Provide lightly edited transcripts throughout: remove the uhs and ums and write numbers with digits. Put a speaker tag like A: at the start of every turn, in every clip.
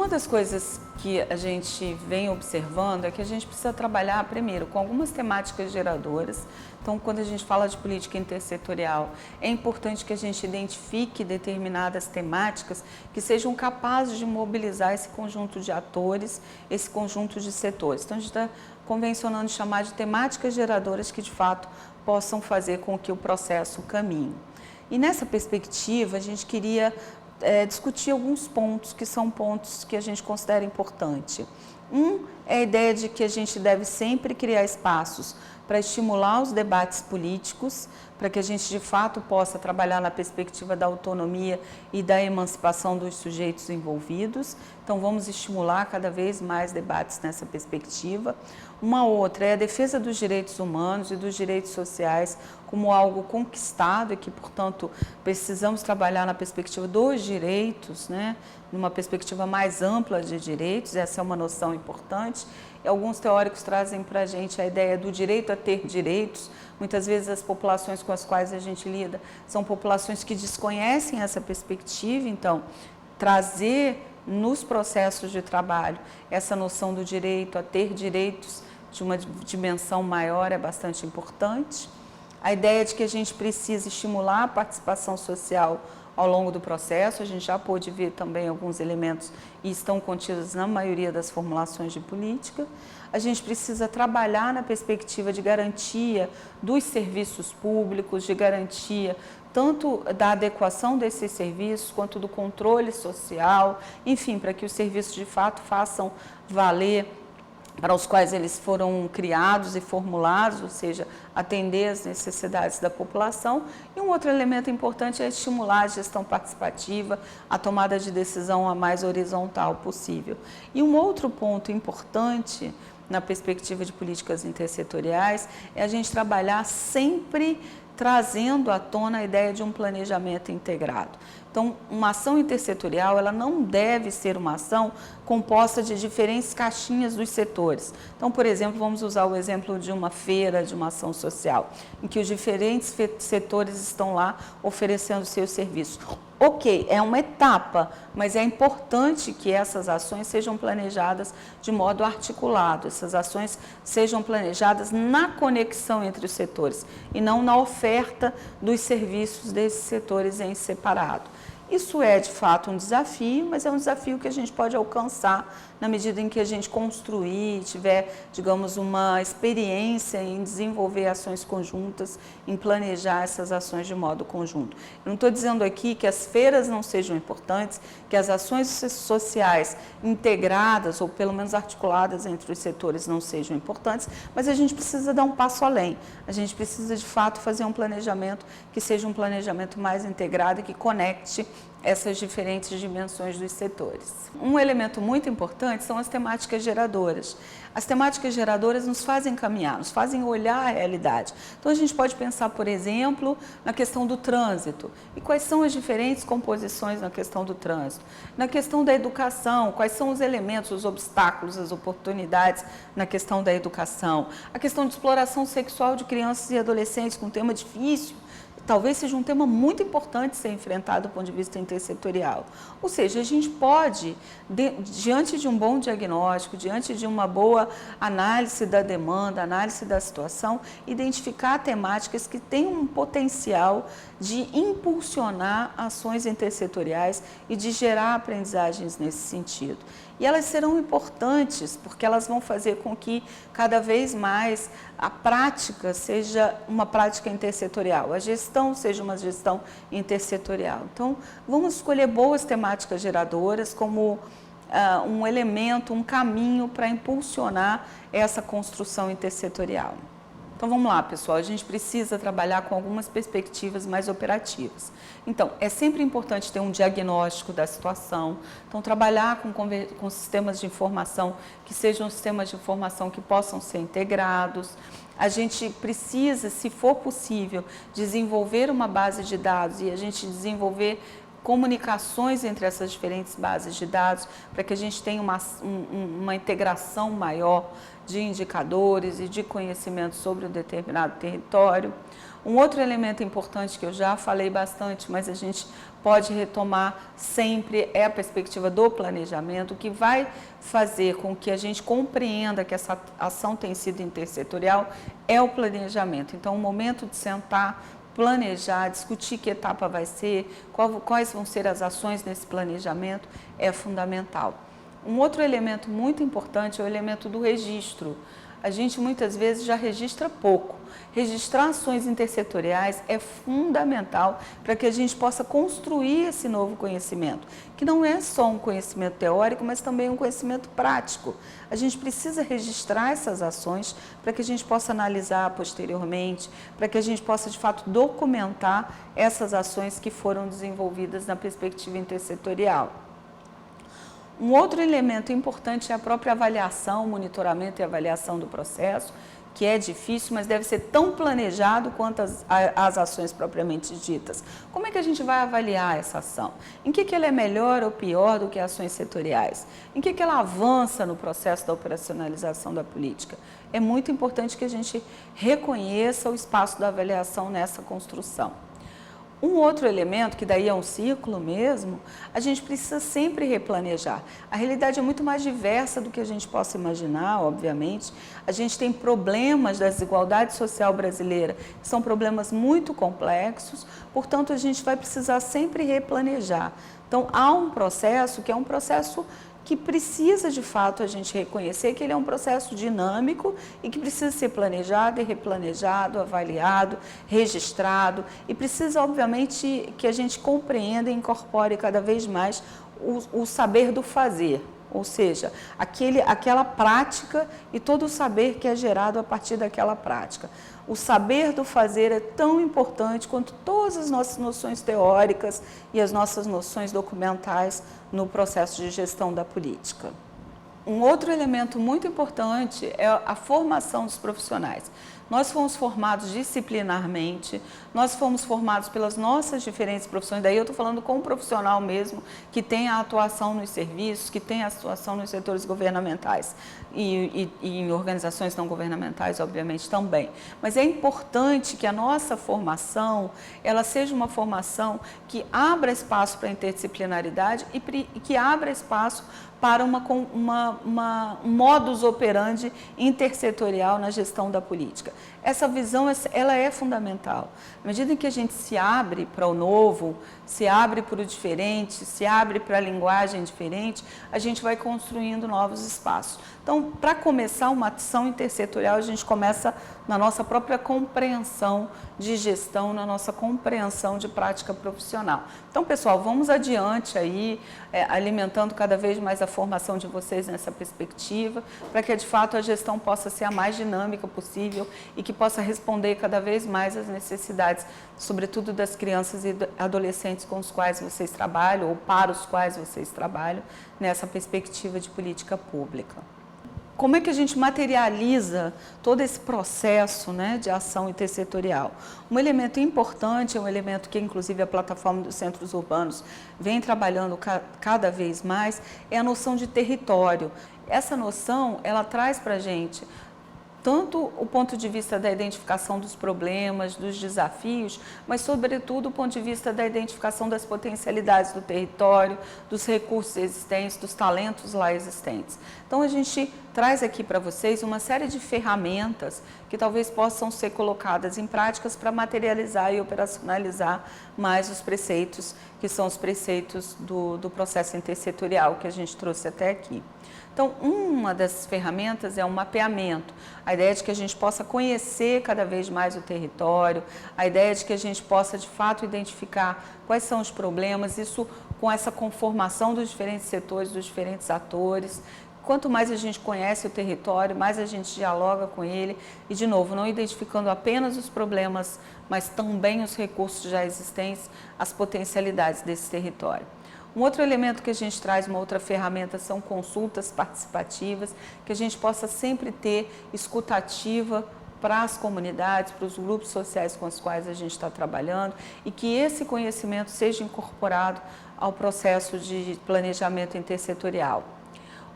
A: Uma das coisas que a gente vem observando é que a gente precisa trabalhar primeiro com algumas temáticas geradoras. Então, quando a gente fala de política intersetorial, é importante que a gente identifique determinadas temáticas que sejam capazes de mobilizar esse conjunto de atores, esse conjunto de setores. Então, a gente está convencionando chamar de temáticas geradoras que, de fato, possam fazer com que o processo caminhe. E nessa perspectiva, a gente queria discutir alguns pontos que são pontos que a gente considera importante. É a ideia de que a gente deve sempre criar espaços para estimular os debates políticos, para que a gente de fato possa trabalhar na perspectiva da autonomia e da emancipação dos sujeitos envolvidos. Então vamos estimular cada vez mais debates nessa perspectiva. Uma outra é a defesa dos direitos humanos e dos direitos sociais como algo conquistado e que, portanto, precisamos trabalhar na perspectiva dos direitos, né? Numa perspectiva mais ampla de direitos, essa é uma noção importante. E alguns teóricos trazem para a gente a ideia do direito a ter direitos. Muitas vezes as populações com as quais a gente lida são populações que desconhecem essa perspectiva, então trazer nos processos de trabalho essa noção do direito a ter direitos de uma dimensão maior é bastante importante. A ideia de que a gente precisa estimular a participação social ao longo do processo, a gente já pôde ver também alguns elementos e estão contidos na maioria das formulações de política. A gente precisa trabalhar na perspectiva de garantia dos serviços públicos, de garantia tanto da adequação desses serviços, quanto do controle social, enfim, para que os serviços de fato façam valer para os quais eles foram criados e formulados, ou seja, atender às necessidades da população. E um outro elemento importante é estimular a gestão participativa, a tomada de decisão a mais horizontal possível. E um outro ponto importante na perspectiva de políticas intersetoriais é a gente trabalhar sempre trazendo à tona a ideia de um planejamento integrado. Então, uma ação intersetorial, ela não deve ser uma ação composta de diferentes caixinhas dos setores. Então, por exemplo, vamos usar o exemplo de uma feira, de uma ação social, em que os diferentes setores estão lá oferecendo seus serviços. Ok, é uma etapa, mas é importante que essas ações sejam planejadas de modo articulado, essas ações sejam planejadas na conexão entre os setores e não na oferta dos serviços desses setores em separado. Isso é, de fato, um desafio, mas é um desafio que a gente pode alcançar na medida em que a gente construir, tiver, digamos, uma experiência em desenvolver ações conjuntas, em planejar essas ações de modo conjunto. Eu não estou dizendo aqui que as feiras não sejam importantes, que as ações sociais integradas, ou pelo menos articuladas entre os setores, não sejam importantes, mas a gente precisa dar um passo além. A gente precisa, de fato, fazer um planejamento que seja um planejamento mais integrado e que conecte essas diferentes dimensões dos setores. Um elemento muito importante são as temáticas geradoras. As temáticas geradoras nos fazem caminhar, nos fazem olhar a realidade. Então a gente pode pensar, por exemplo, na questão do trânsito. E quais são as diferentes composições na questão do trânsito? Na questão da educação, quais são os elementos, os obstáculos, as oportunidades na questão da educação? A questão de exploração sexual de crianças e adolescentes, com um tema difícil, talvez seja um tema muito importante ser enfrentado do ponto de vista intersetorial. Ou seja, a gente pode, diante de um bom diagnóstico, diante de uma boa análise da demanda, análise da situação, identificar temáticas que têm um potencial de impulsionar ações intersetoriais e de gerar aprendizagens nesse sentido. E elas serão importantes porque elas vão fazer com que cada vez mais a prática seja uma prática intersetorial, a gestão seja uma gestão intersetorial. Então, vamos escolher boas temáticas geradoras como um elemento, um caminho para impulsionar essa construção intersetorial. Então vamos lá, pessoal, a gente precisa trabalhar com algumas perspectivas mais operativas. Então, é sempre importante ter um diagnóstico da situação, então trabalhar com sistemas de informação que sejam sistemas de informação que possam ser integrados. A gente precisa, se for possível, desenvolver uma base de dados e a gente desenvolver comunicações entre essas diferentes bases de dados para que a gente tenha uma integração maior de indicadores e de conhecimento sobre um determinado território. Um outro elemento importante que eu já falei bastante, mas a gente pode retomar sempre, é a perspectiva do planejamento, que vai fazer com que a gente compreenda que essa ação tem sido intersetorial, é o planejamento. Então, o momento de sentar, planejar, discutir que etapa vai ser, quais vão ser as ações nesse planejamento, é fundamental. Um outro elemento muito importante é o elemento do registro. A gente muitas vezes já registra pouco. Registrar ações intersetoriais é fundamental para que a gente possa construir esse novo conhecimento, que não é só um conhecimento teórico, mas também um conhecimento prático. A gente precisa registrar essas ações para que a gente possa analisar posteriormente, para que a gente possa, de fato, documentar essas ações que foram desenvolvidas na perspectiva intersetorial. Um outro elemento importante é a própria avaliação, monitoramento e avaliação do processo, que é difícil, mas deve ser tão planejado quanto as ações propriamente ditas. Como é que a gente vai avaliar essa ação? Em que ela é melhor ou pior do que ações setoriais? Em que ela avança no processo da operacionalização da política? É muito importante que a gente reconheça o espaço da avaliação nessa construção. Um outro elemento, que daí é um ciclo mesmo, a gente precisa sempre replanejar. A realidade é muito mais diversa do que a gente possa imaginar, obviamente. A gente tem problemas da desigualdade social brasileira, que são problemas muito complexos, portanto, a gente vai precisar sempre replanejar. Então, há um processo que é um processo que precisa, de fato, a gente reconhecer que ele é um processo dinâmico e que precisa ser planejado e replanejado, avaliado, registrado, e precisa, obviamente, que a gente compreenda e incorpore cada vez mais o saber do fazer, ou seja, aquela prática e todo o saber que é gerado a partir daquela prática. O saber do fazer é tão importante quanto todas as nossas noções teóricas e as nossas noções documentais no processo de gestão da política. Um outro elemento muito importante é a formação dos profissionais. Nós fomos formados disciplinarmente, nós fomos formados pelas nossas diferentes profissões, daí eu estou falando com um profissional mesmo, que tem a atuação nos serviços, que tem a atuação nos setores governamentais e em organizações não governamentais, obviamente, também. Mas é importante que a nossa formação, ela seja uma formação que abra espaço para a interdisciplinaridade e que abra espaço para um modus operandi intersetorial na gestão da política. Essa visão, ela é fundamental. À medida em que a gente se abre para o novo, se abre para o diferente, se abre para a linguagem diferente, a gente vai construindo novos espaços. Então, para começar uma ação intersetorial, a gente começa na nossa própria compreensão de gestão, na nossa compreensão de prática profissional. Então, pessoal, vamos adiante aí, alimentando cada vez mais a formação de vocês nessa perspectiva, para que, de fato, a gestão possa ser a mais dinâmica possível e que possa responder cada vez mais às necessidades, sobretudo das crianças e adolescentes com os quais vocês trabalham ou para os quais vocês trabalham, nessa perspectiva de política pública. Como é que a gente materializa todo esse processo, né, de ação intersetorial? Um elemento importante, um elemento que inclusive a plataforma dos centros urbanos vem trabalhando cada vez mais, é a noção de território. Essa noção, ela traz para a gente tanto o ponto de vista da identificação dos problemas, dos desafios, mas, sobretudo, o ponto de vista da identificação das potencialidades do território, dos recursos existentes, dos talentos lá existentes. Então, a gente traz aqui para vocês uma série de ferramentas que talvez possam ser colocadas em práticas para materializar e operacionalizar mais os preceitos, que são os preceitos do processo intersetorial que a gente trouxe até aqui. Então, uma dessas ferramentas é o mapeamento, a ideia de que a gente possa conhecer cada vez mais o território, a ideia de que a gente possa, de fato, identificar quais são os problemas, isso com essa conformação dos diferentes setores, dos diferentes atores. Quanto mais a gente conhece o território, mais a gente dialoga com ele e, de novo, não identificando apenas os problemas, mas também os recursos já existentes, as potencialidades desse território. Um outro elemento que a gente traz, uma outra ferramenta, são consultas participativas, que a gente possa sempre ter escutativa para as comunidades, para os grupos sociais com os quais a gente está trabalhando e que esse conhecimento seja incorporado ao processo de planejamento intersetorial.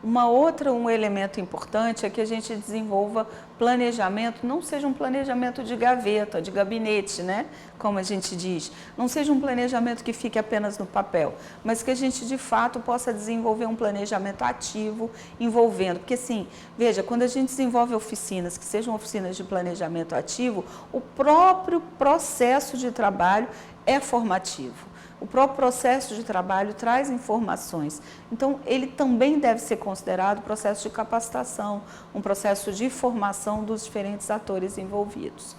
A: Um elemento importante é que a gente desenvolva planejamento, não seja um planejamento de gaveta, de gabinete, né? Como a gente diz. Não seja um planejamento que fique apenas no papel, mas que a gente de fato possa desenvolver um planejamento ativo, envolvendo. Porque assim, veja, quando a gente desenvolve oficinas, que sejam oficinas de planejamento ativo, o próprio processo de trabalho é formativo. O próprio processo de trabalho traz informações. Então, ele também deve ser considerado processo de capacitação, um processo de formação dos diferentes atores envolvidos.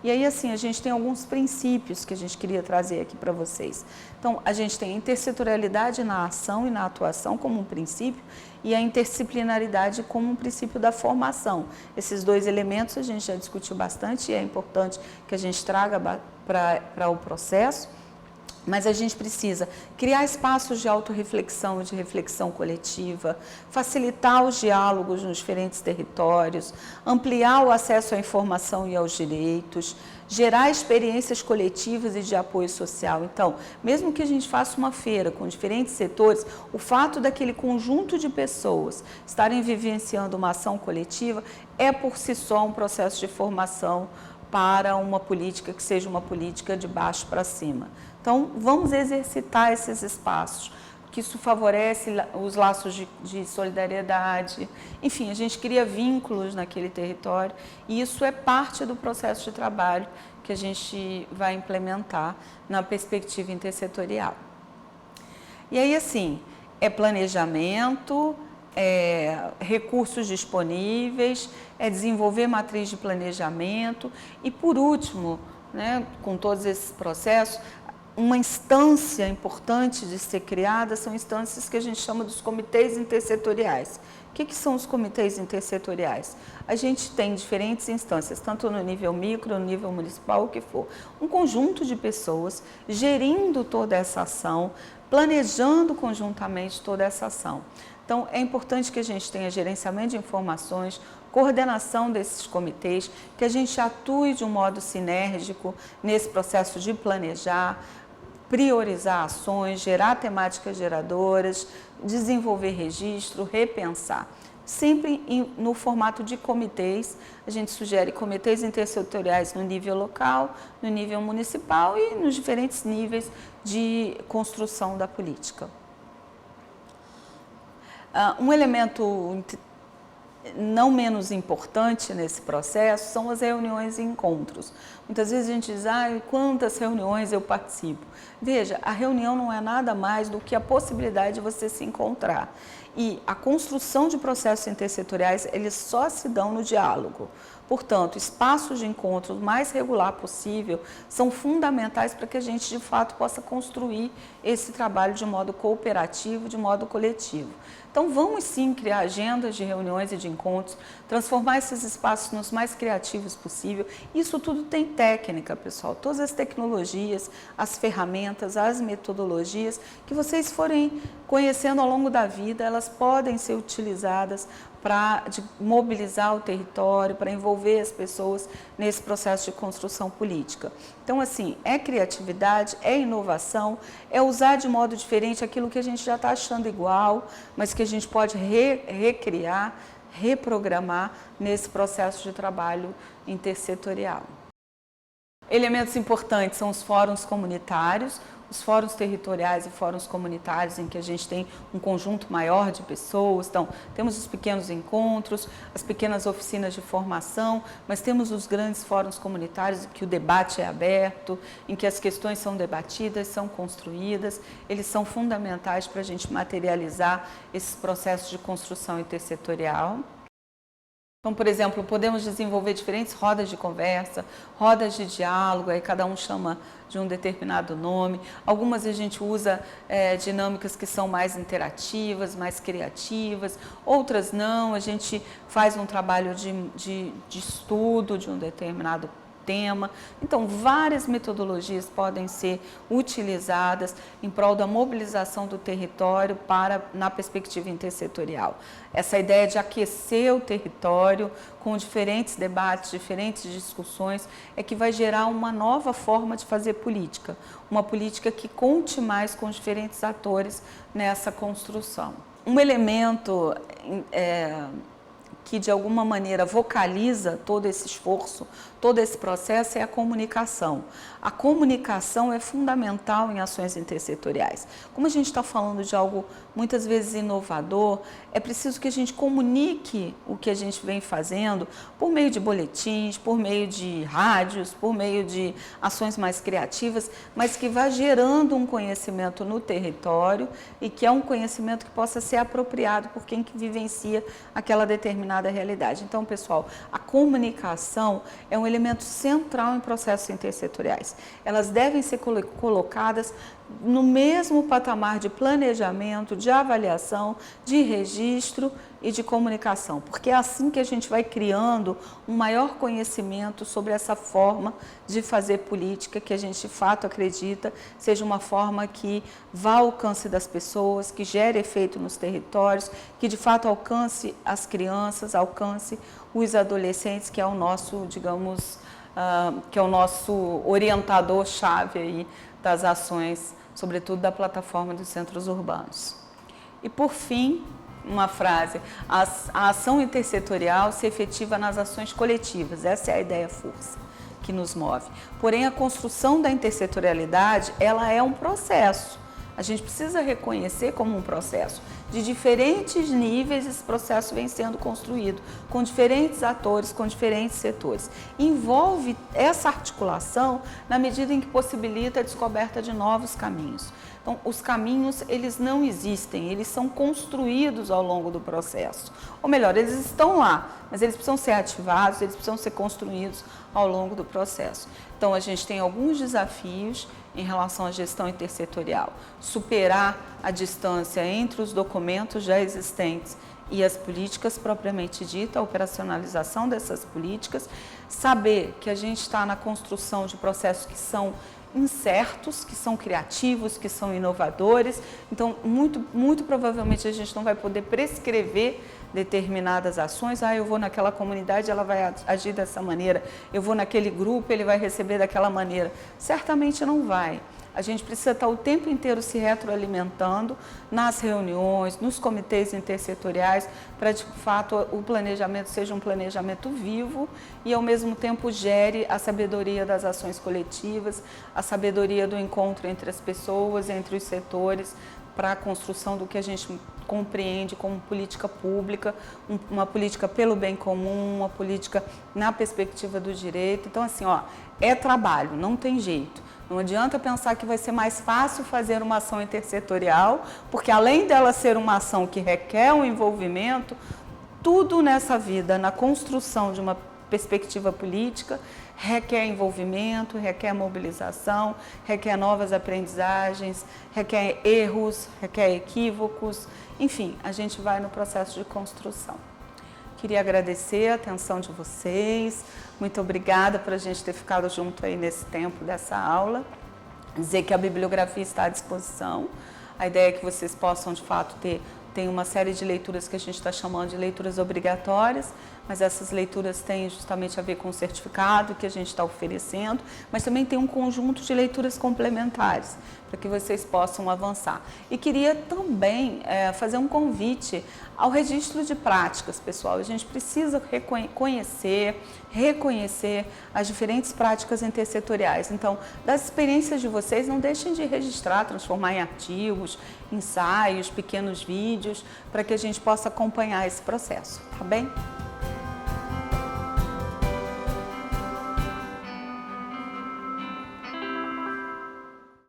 A: E aí, assim, a gente tem alguns princípios que a gente queria trazer aqui para vocês. Então, a gente tem a intersetorialidade na ação e na atuação como um princípio e a interdisciplinaridade como um princípio da formação. Esses dois elementos a gente já discutiu bastante e é importante que a gente traga para o processo. Mas a gente precisa criar espaços de autorreflexão e de reflexão coletiva, facilitar os diálogos nos diferentes territórios, ampliar o acesso à informação e aos direitos, gerar experiências coletivas e de apoio social. Então, mesmo que a gente faça uma feira com diferentes setores, o fato daquele conjunto de pessoas estarem vivenciando uma ação coletiva é por si só um processo de formação para uma política que seja uma política de baixo para cima. Então, vamos exercitar esses espaços, que isso favorece os laços de solidariedade. Enfim, a gente cria vínculos naquele território e isso é parte do processo de trabalho que a gente vai implementar na perspectiva intersetorial. E aí, assim, é planejamento, recursos disponíveis, é desenvolver matriz de planejamento e, por último, né, com todos esses processos, uma instância importante de ser criada são instâncias que a gente chama dos comitês intersetoriais. O que são os comitês intersetoriais? A gente tem diferentes instâncias, tanto no nível micro, no nível municipal, o que for. Um conjunto de pessoas gerindo toda essa ação, planejando conjuntamente toda essa ação. Então, é importante que a gente tenha gerenciamento de informações, coordenação desses comitês, que a gente atue de um modo sinérgico nesse processo de planejar, priorizar ações, gerar temáticas geradoras, desenvolver registro, repensar. Sempre no formato de comitês, a gente sugere comitês intersetoriais no nível local, no nível municipal e nos diferentes níveis de construção da política. Um elemento não menos importante nesse processo são as reuniões e encontros. Muitas vezes a gente diz, quantas reuniões eu participo? Veja, a reunião não é nada mais do que a possibilidade de você se encontrar. E a construção de processos intersetoriais, eles só se dão no diálogo. Portanto, espaços de encontro o mais regular possível são fundamentais para que a gente, de fato, possa construir esse trabalho de modo cooperativo, de modo coletivo. Então, vamos sim criar agendas de reuniões e de encontros, transformar esses espaços nos mais criativos possível. Isso tudo tem técnica, pessoal. Todas as tecnologias, as ferramentas, as metodologias que vocês forem conhecendo ao longo da vida, elas podem ser utilizadas para mobilizar o território, para envolver as pessoas nesse processo de construção política. Então, assim, é criatividade, é inovação, é usar de modo diferente aquilo que a gente já está achando igual, mas que a gente pode recriar, reprogramar nesse processo de trabalho intersetorial. Elementos importantes são os fóruns comunitários, os fóruns territoriais e fóruns comunitários em que a gente tem um conjunto maior de pessoas. Então, temos os pequenos encontros, as pequenas oficinas de formação, mas temos os grandes fóruns comunitários em que o debate é aberto, em que as questões são debatidas, são construídas. Eles são fundamentais para a gente materializar esses processos de construção intersetorial. Então, por exemplo, podemos desenvolver diferentes rodas de conversa, rodas de diálogo, aí cada um chama de um determinado nome. Algumas a gente usa dinâmicas que são mais interativas, mais criativas, outras não. A gente faz um trabalho de estudo de um determinado tema. Então, várias metodologias podem ser utilizadas em prol da mobilização do território na perspectiva intersetorial. Essa ideia de aquecer o território com diferentes debates, diferentes discussões, é que vai gerar uma nova forma de fazer política, uma política que conte mais com os diferentes atores nessa construção. um elemento que de alguma maneira vocaliza todo esse esforço, todo esse processo é a comunicação. A comunicação é fundamental em ações intersetoriais. Como a gente está falando de algo muitas vezes inovador, é preciso que a gente comunique o que a gente vem fazendo por meio de boletins, por meio de rádios, por meio de ações mais criativas, mas que vá gerando um conhecimento no território e que é um conhecimento que possa ser apropriado por quem que vivencia aquela determinada realidade. Então, pessoal, a comunicação é um elemento central em processos intersetoriais. Elas devem ser colocadas no mesmo patamar de planejamento, de avaliação, de registro e de comunicação, porque é assim que a gente vai criando um maior conhecimento sobre essa forma de fazer política que a gente de fato acredita seja uma forma que vá ao alcance das pessoas, que gere efeito nos territórios, que de fato alcance as crianças, alcance os adolescentes, que é o nosso, digamos, que é o nosso orientador-chave aí das ações, sobretudo da plataforma dos centros urbanos. E por fim, uma frase: a ação intersetorial se efetiva nas ações coletivas. Essa é a ideia força que nos move. Porém, a construção da intersetorialidade, ela é um processo. A gente precisa reconhecer como um processo. De diferentes níveis, esse processo vem sendo construído, com diferentes atores, com diferentes setores. Envolve essa articulação na medida em que possibilita a descoberta de novos caminhos. Então, os caminhos, eles não existem, eles são construídos ao longo do processo. Ou melhor, eles estão lá, mas eles precisam ser ativados, eles precisam ser construídos ao longo do processo. Então, a gente tem alguns desafios em relação à gestão intersetorial. Superar a distância entre os documentos já existentes e as políticas propriamente dita, a operacionalização dessas políticas, saber que a gente está na construção de processos que são incertos, que são criativos, que são inovadores. Então, muito provavelmente a gente não vai poder prescrever determinadas ações. Eu vou naquela comunidade, ela vai agir dessa maneira. Eu vou naquele grupo, ele vai receber daquela maneira. Certamente não vai. A gente precisa estar o tempo inteiro se retroalimentando nas reuniões, nos comitês intersetoriais, para de fato o planejamento seja um planejamento vivo e ao mesmo tempo gere a sabedoria das ações coletivas, a sabedoria do encontro entre as pessoas, entre os setores, para a construção do que a gente compreende como política pública, uma política pelo bem comum, uma política na perspectiva do direito. Então, assim, é trabalho, não tem jeito. Não adianta pensar que vai ser mais fácil fazer uma ação intersetorial, porque além dela ser uma ação que requer um envolvimento, tudo nessa vida, na construção de uma perspectiva política, requer envolvimento, requer mobilização, requer novas aprendizagens, requer erros, requer equívocos, enfim, a gente vai no processo de construção. Queria agradecer a atenção de vocês, muito obrigada por a gente ter ficado junto aí nesse tempo dessa aula, dizer que a bibliografia está à disposição, a ideia é que vocês possam de fato tem uma série de leituras que a gente está chamando de leituras obrigatórias, mas essas leituras têm justamente a ver com o certificado que a gente está oferecendo, mas também tem um conjunto de leituras complementares, para que vocês possam avançar. E queria também fazer um convite ao registro de práticas, pessoal. A gente precisa reconhecer as diferentes práticas intersetoriais. Então, das experiências de vocês, não deixem de registrar, transformar em artigos, ensaios, pequenos vídeos, para que a gente possa acompanhar esse processo, tá bem?